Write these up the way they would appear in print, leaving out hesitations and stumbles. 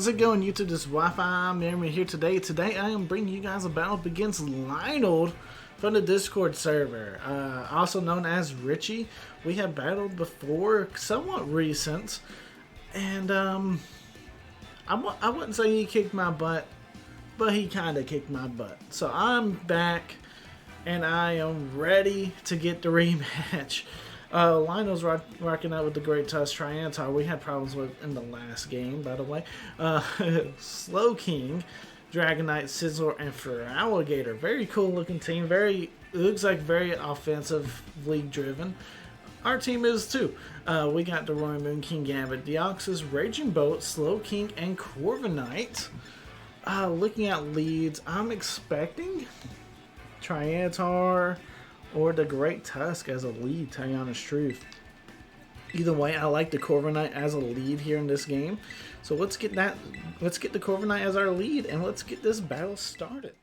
How's it going, YouTube? This is Wi-Fi Merriman here today. Today I am bringing you guys a battle against Lionel from the Discord server, also known as Richie. We have battled before, somewhat recent, and I wouldn't say he kicked my butt, but he kind of kicked my butt. So I'm back, and I am ready to get the rematch. Lionel's rocking out with the great Tusk Triantar. We had problems with in the last game, by the way. Slowking, Dragonite, Sizzler, and Feraligatr. Very cool looking team. Looks like very offensively driven. Our team is too. We got the Roaring Moon, Kingambit, Deoxys, Raging Bolt, Slowking, and Corviknight. Looking at leads, I'm expecting Triantar or the Great Tusk as a lead, tell you honest truth. Either way, I like the Corviknight as a lead here in this game. So let's get the Corviknight as our lead, and let's get this battle started.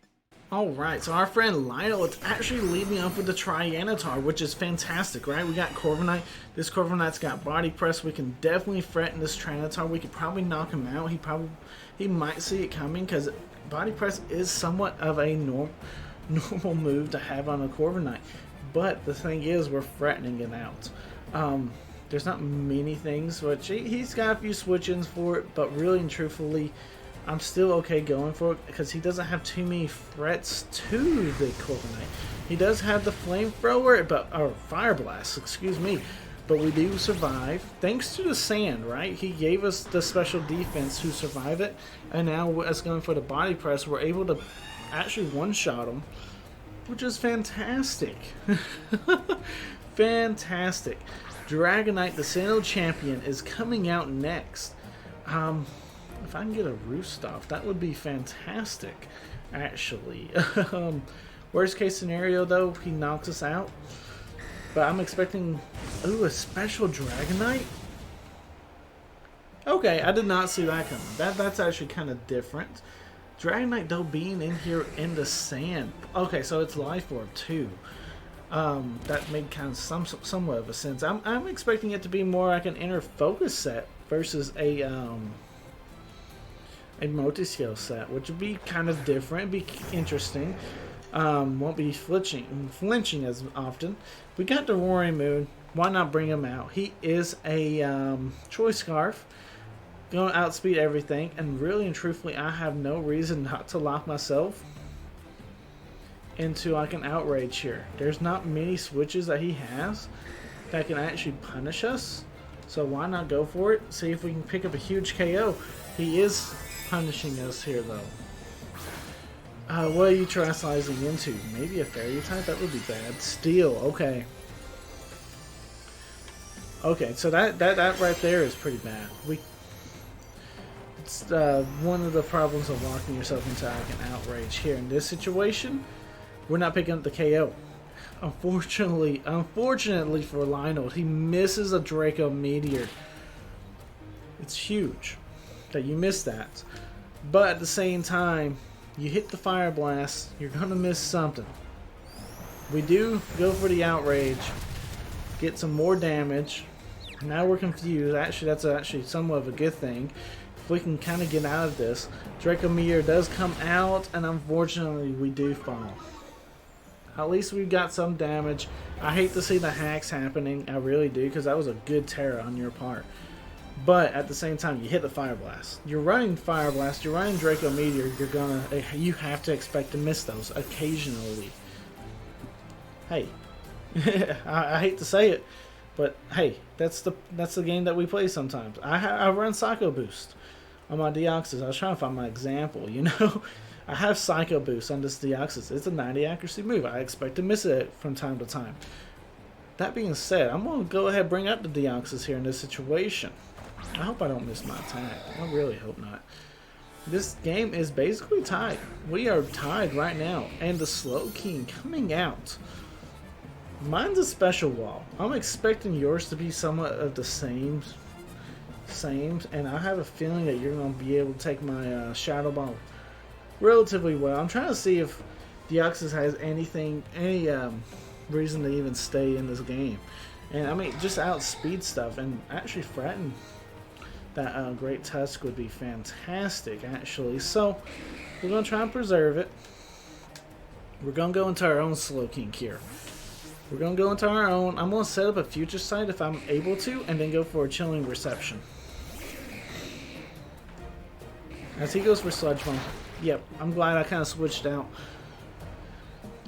Alright, so our friend Lionel is actually leading up with the Triantar, which is fantastic, right? We got Corviknight. This Corviknight's got body press. We can definitely threaten this Triantar. We could probably knock him out. He might see it coming, because body press is somewhat of a normal move to have on a Corviknight, but the thing is, we're threatening it out. There's not many things, which he's got a few switch-ins for it, but really and truthfully, I'm still okay going for it because he doesn't have too many threats to the Corviknight. He does have the Flamethrower, or Fire Blast, excuse me, but we do survive thanks to the sand, right? He gave us the special defense to survive it, and now us going for the body press, we're able to actually one-shot him, which is fantastic. Fantastic. Dragonite, the Sinnoh champion, is coming out next. If I can get a roost off, that would be fantastic, actually. Worst case scenario, though, he knocks us out. But I'm expecting, a special Dragonite? Okay, I did not see that coming. That's actually kind of different. Dragonite, though, being in here in the sand. Okay, so it's Life Orb, too. That made kind of somewhat of a sense. I'm expecting it to be more like an inner focus set versus a multi-scale set, which would be kind of different, be interesting. Won't be flinching as often. We got the Roaring Moon. Why not bring him out? He is a Choice Scarf. Going to outspeed everything, and really and truthfully, I have no reason not to lock myself into like an Outrage here. There's not many switches that he has that can actually punish us, so why not go for it? See if we can pick up a huge KO. He is punishing us here, though. What are you Terastallizing into? Maybe a Fairy type? That would be bad. Steel, okay. Okay, so that right there is pretty bad. It's one of the problems of locking yourself into like an Outrage here. In this situation, we're not picking up the KO. Unfortunately for Lionel, he misses a Draco Meteor. It's huge that you miss that. But at the same time, you hit the Fire Blast, you're going to miss something. We do go for the Outrage, get some more damage. Now we're confused. Actually, that's actually somewhat of a good thing. We can kind of get out of this. Draco Meteor does come out, and unfortunately we do fall. At least we've got some damage. I hate to see the hacks happening, I really do, because that was a good Tera on your part. But at the same time, you hit the Fire Blast. You're running Fire Blast, you're running Draco Meteor, you have to expect to miss those occasionally. Hey, I hate to say it, but hey, that's the game that we play sometimes. I run Psycho Boost on my Deoxys. I was trying to find my example, you know. I have Psycho Boost on this Deoxys. It's a 90 accuracy move. I expect to miss it from time to time. That being said, I'm going to go ahead and bring up the Deoxys here in this situation. I hope I don't miss my attack. I really hope not. This game is basically tied. We are tied right now. And the Slowking coming out. Mine's a special wall. I'm expecting yours to be somewhat of the same, and I have a feeling that you're going to be able to take my Shadow Ball relatively well. I'm trying to see if Deoxys has any reason to even stay in this game. And I mean, just outspeed stuff and actually threaten that Great Tusk would be fantastic, actually. So we're going to try and preserve it. We're going to go into our own Slowking here. We're going to go into our own. I'm going to set up a Future Sight if I'm able to, and then go for a Chilling Reception. As he goes for Sludge Bomb. Yep, I'm glad I kind of switched out.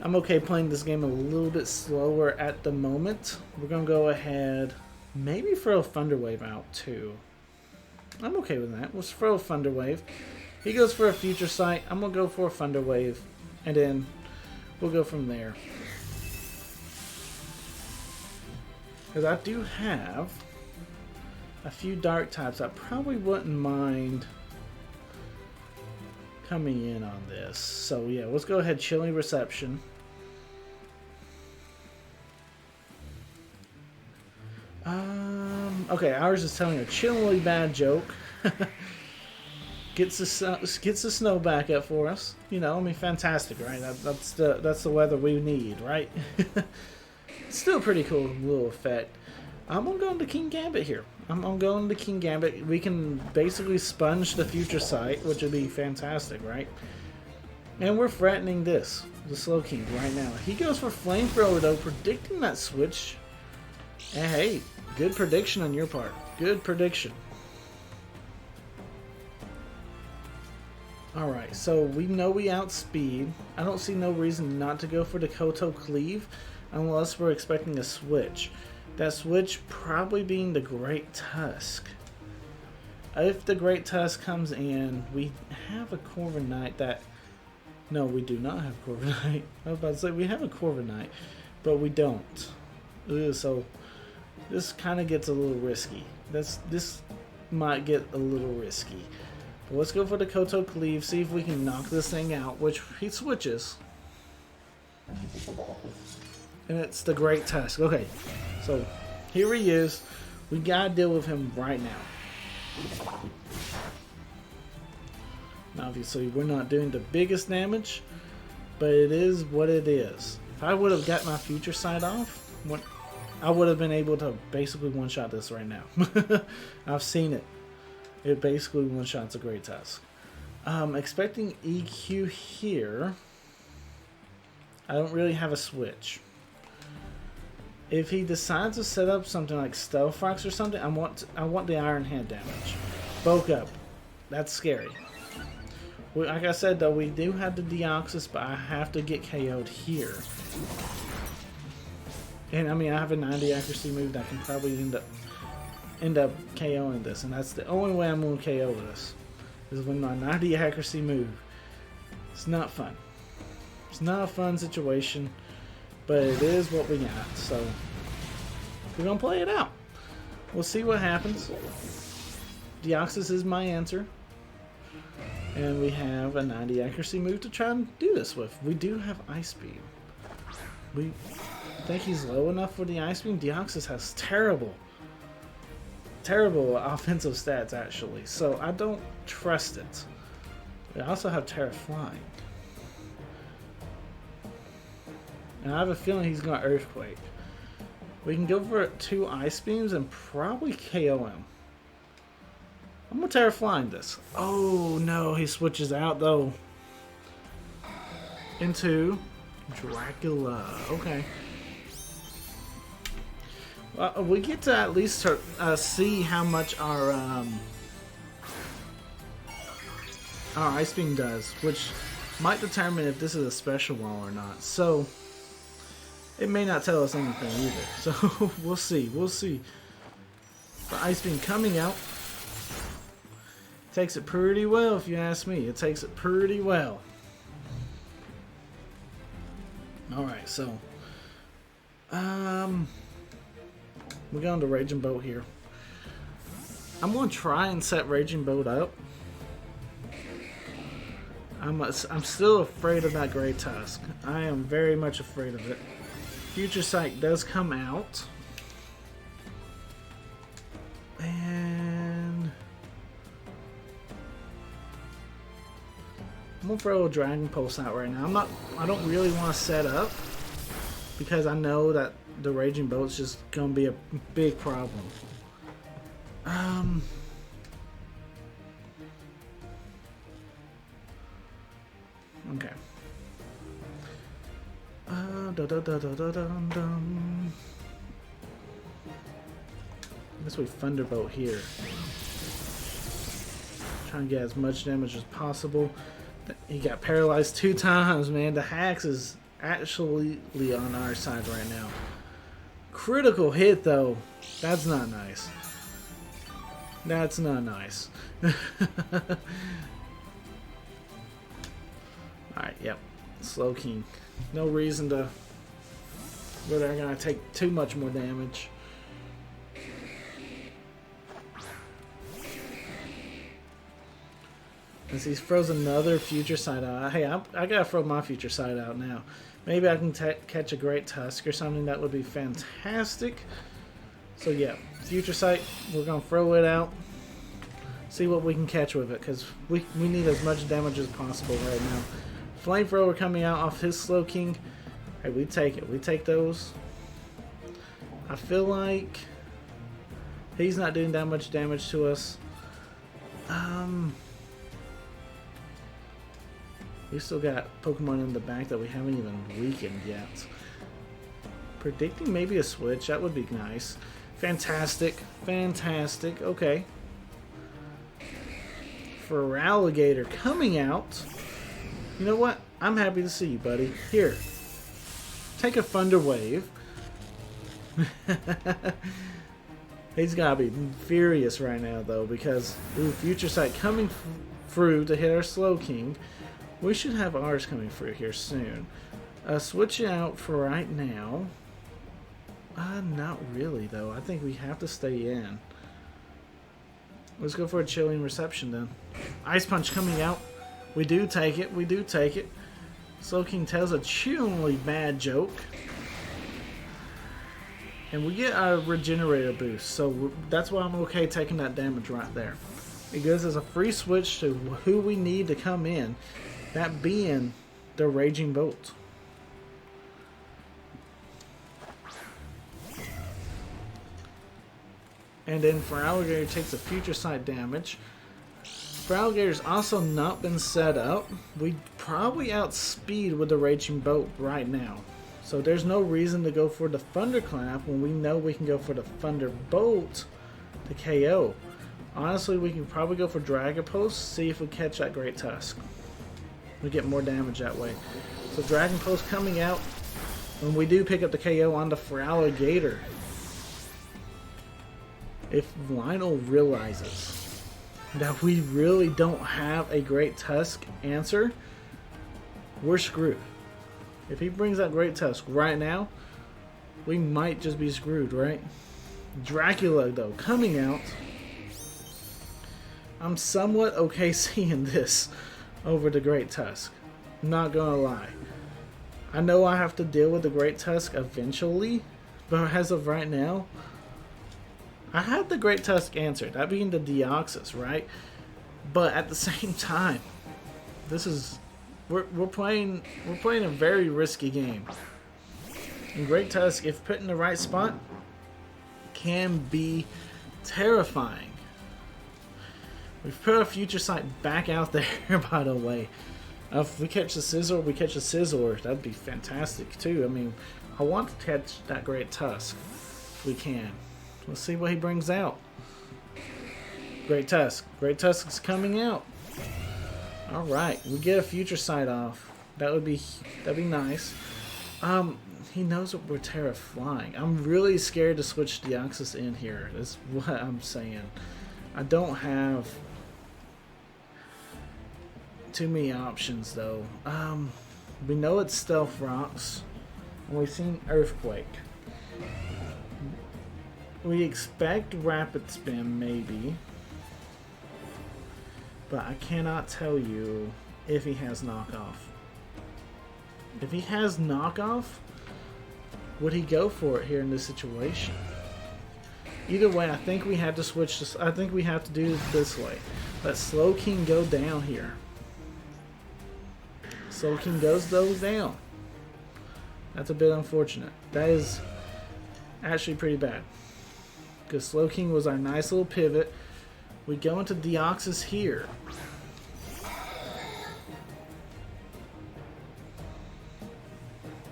I'm okay playing this game a little bit slower at the moment. We're going to go ahead, maybe throw a Thunder Wave out too. I'm okay with that. Let's throw a Thunder Wave. He goes for a Future Sight. I'm going to go for a Thunder Wave, and then we'll go from there. Because I do have a few Dark types I probably wouldn't mind coming in on this. So yeah, let's go ahead, Chilling Reception. Okay, ours is telling a chillingly bad joke. Gets the snow back up for us. You know, I mean, fantastic, right? That's the weather we need, right? Still a pretty cool little effect. I'm gonna go into Kingambit here. I'm going to Kingambit. We can basically sponge the Future Sight, which would be fantastic, right? And we're threatening this, the Slowking, right now. He goes for Flamethrower, though, predicting that switch. And hey, good prediction on your part. Good prediction. Alright, so we know we outspeed. I don't see no reason not to go for the Kowtow Cleave unless we're expecting a switch. That switch probably being the Great Tusk. If the Great Tusk comes in, we have a Corviknight that... No, we do not have Corviknight. I was about to say we have a Corviknight, but we don't. So this kind of gets a little risky. This might get a little risky. But let's go for the Kowtow Cleave, see if we can knock this thing out, which he switches. And it's the Great Tusk. Okay, so here he is. We gotta deal with him right now. Now, obviously, we're not doing the biggest damage, but it is what it is. If I would have got my Future Sight off, I would have been able to basically one-shot this right now. I've seen it. It basically one-shots a Great Tusk. Expecting EQ here. I don't really have a switch. If he decides to set up something like Stealth Fox or something, I want the Iron Hand damage. Bulk up. That's scary. Like I said, though, we do have the Deoxys, but I have to get KO'd here. And I mean, I have a 90 accuracy move that can probably end up KOing this, and that's the only way I'm going to KO this is with my 90 accuracy move. It's not fun. It's not a fun situation, but it is what we got. So we're gonna play it out. We'll see what happens. Deoxys is my answer, and we have a 90 accuracy move to try and do this with. We do have Ice Beam. We think he's low enough for the Ice Beam. Deoxys has terrible offensive stats, actually, so I don't trust it. We also have Tera flying. And I have a feeling he's going to Earthquake. We can go for 2 Ice Beams and probably KO him. I'm going to Tera Flying this. Oh no, he switches out though. Into Dracula. Okay. Well, we get to at least see how much our Ice Beam does, which might determine if this is a special wall or not. So it may not tell us anything either. So we'll see. We'll see. The Ice Beam coming out takes it pretty well, if you ask me. It takes it pretty well. All right, so we're going to Raging Bolt here. I'm going to try and set Raging Bolt up. I'm still afraid of that Great Tusk. I am very much afraid of it. Future Sight does come out. And I'm going to throw a Dragon Pulse out right now. I don't really want to set up because I know that the Raging Bolt's just going to be a big problem. Okay. Dum. I guess we Thunderbolt here. Trying to get as much damage as possible. He got paralyzed 2 times, man. The Hacks is actually on our side right now. Critical hit, though. That's not nice. That's not nice. Alright, yep. Slowking. No reason to... They're going to take too much more damage. As he throws another Future Sight out. Hey, I gotta throw my Future Sight out now. Maybe I can catch a Great Tusk or something. That would be fantastic. So yeah, Future Sight. We're gonna throw it out. See what we can catch with it, because we need as much damage as possible right now. Flamethrower coming out off his Slowking. Hey, we take it. We take those. I feel like he's not doing that much damage to us. We still got Pokemon in the back that we haven't even weakened yet. Predicting maybe a switch. That would be nice. Fantastic. Fantastic. Okay. For Alligator coming out. You know what? I'm happy to see you, buddy. Here. Take a Thunder Wave. He's got to be furious right now, though, because Future Sight coming through to hit our Slowking. We should have ours coming through here soon. Switch out for right now. Not really, though. I think we have to stay in. Let's go for a Chilling Reception, then. Ice Punch coming out. We do take it. We do take it. Slowking tells a chillingly bad joke. And we get a Regenerator boost. So that's why I'm okay taking that damage right there. It gives us a free switch to who we need to come in. That being the Raging Bolt. And then for Alligator takes a Future Sight damage. For Alligator's also not been set up. We probably outspeed with the Raging Bolt right now. So there's no reason to go for the Thunderclap when we know we can go for the Thunderbolt to KO. Honestly, we can probably go for Dragon Pulse, see if we catch that Great Tusk. We get more damage that way. So Dragon Pulse coming out. When we do pick up the KO on the Feraligatr. If Lionel realizes that we really don't have a Great Tusk answer, we're screwed. If he brings out Great Tusk right now, we might just be screwed, right? Dracula, though, coming out. I'm somewhat okay seeing this over the Great Tusk. Not gonna lie. I know I have to deal with the Great Tusk eventually, but as of right now, I have the Great Tusk answered. That being the Deoxys, right? But at the same time, this is we're playing a very risky game. And Great Tusk, if put in the right spot, can be terrifying. We've put a Future Sight back out there, by the way. If we catch the Scizor, we catch the Scizor. That'd be fantastic, too. I mean, I want to catch that Great Tusk if we can. Let's see what he brings out. Great Tusk. Great Tusk is coming out. Alright, we get a Future Sight off. That'd be nice. He knows what we're Tera flying. I'm really scared to switch Deoxys in here. That's what I'm saying. I don't have too many options, though. We know it's Stealth Rocks, and we've seen Earthquake. We expect Rapid Spin, maybe, but I cannot tell you if he has Knockoff. If he has Knockoff, would he go for it here in this situation? Either way, I think we have to switch this. I think we have to do it this way. Let Slowking go down here. Slowking goes down. That's a bit unfortunate. That is actually pretty bad. Because Slowking was our nice little pivot. We go into Deoxys here.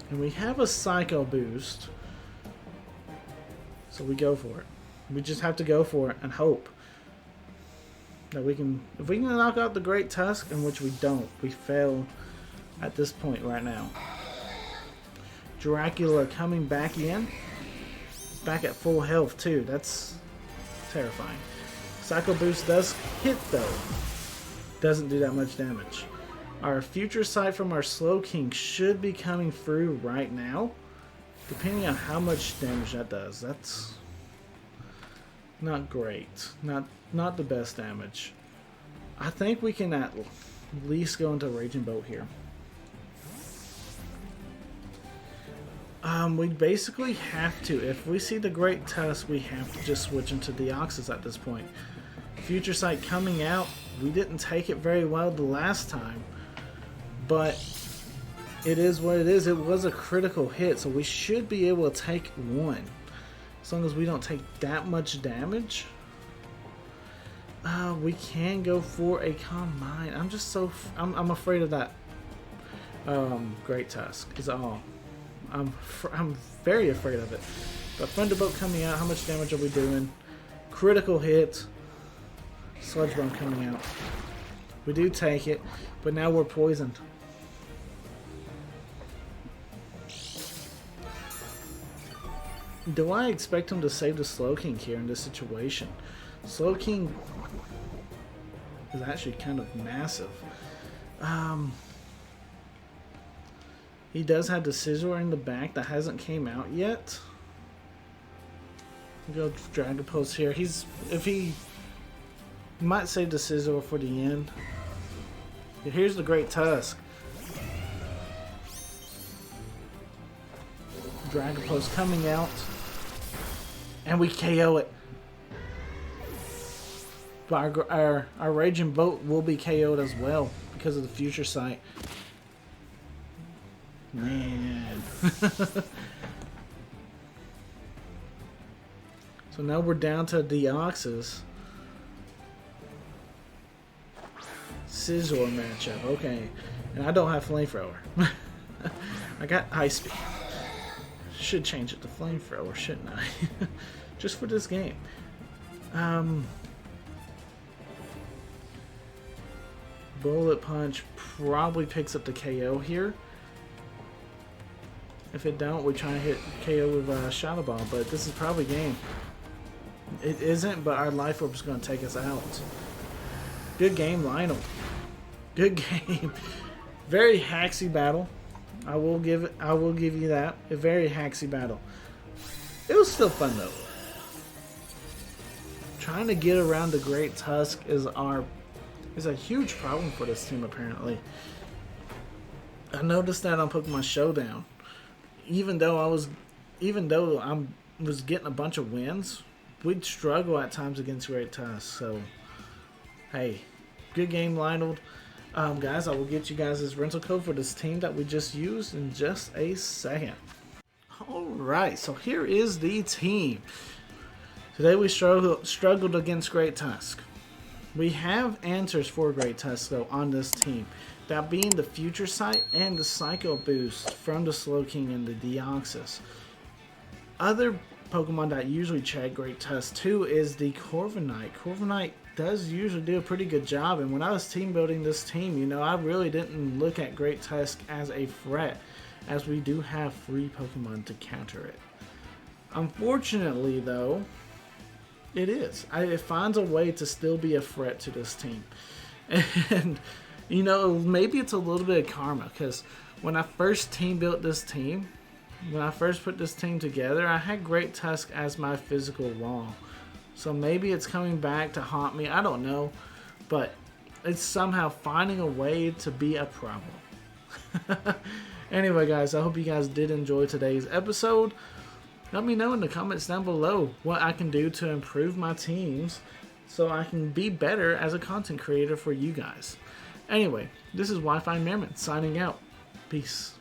And we have a Psycho boost. So we go for it. We just have to go for it and hope that we can... If we can knock out the Great Tusk, in which we don't, we fail at this point right now. Dracula coming back in. Back at full health too. That's terrifying. Psycho boost does hit though. Doesn't do that much damage. Our future sight from our Slowking should be coming through right now. Depending on how much damage that does. That's not great. Not the best damage. I think we can at least go into Raging Bolt here. We basically have to. If we see the Great Tusk, we have to just switch into Deoxys at this point. Future Sight coming out. We didn't take it very well the last time. But it is what it is. It was a critical hit, so we should be able to take one. As long as we don't take that much damage. We can go for a Calm Mind. I'm just so... I'm afraid of that Great Tusk is all. I'm very afraid of it. But Thunderbolt coming out, how much damage are we doing? Critical hit. Sludge Bomb coming out. We do take it, but now we're poisoned. Do I expect him to save the Slowking here in this situation? Slowking is actually kind of massive. He does have the Scizor in the back that hasn't came out yet. We'll go Dragon Pulse here. If he might save the Scizor for the end. Here's the Great Tusk. Dragon Pulse coming out. And we KO it. But our Raging Bolt will be KO'd as well because of the Future Sight. Man. So now we're down to Deoxys. Scizor matchup. Okay. And I don't have Flamethrower. I got Ice Speed. Should change it to Flamethrower, shouldn't I? Just for this game. Bullet Punch probably picks up the KO here. If it don't, we try and hit KO with Shadow Ball, but this is probably game. It isn't, but our Life Orb is going to take us out. Good game, Lionel. Good game. Very hacksy battle. I will give you that. A very hacksy battle. It was still fun though. Trying to get around the Great Tusk is a huge problem for this team apparently. I noticed that on Pokemon Showdown. Even though I was getting a bunch of wins, we'd struggle at times against Great Tusk. So, hey, good game, Lionel. Guys, I will get you guys this rental code for this team that we just used in just a second. Alright, so here is the team. Today we struggled against Great Tusk. We have answers for Great Tusk though on this team. That being the Future Sight and the Psycho Boost from the Slowking and the Deoxys. Other Pokemon that usually check Great Tusk too is the Corviknight. Corviknight does usually do a pretty good job, and when I was team building this team, you know, I really didn't look at Great Tusk as a threat, as we do have free Pokemon to counter it. Unfortunately though, it is. It finds a way to still be a threat to this team. And you know, maybe it's a little bit of karma, because when I first team built this team, when I first put this team together, I had Great Tusk as my physical wall. So maybe it's coming back to haunt me, I don't know. But it's somehow finding a way to be a problem. Anyway guys, I hope you guys did enjoy today's episode. Let me know in the comments down below what I can do to improve my teams so I can be better as a content creator for you guys. Anyway, this is Wi-Fi Merriman signing out. Peace.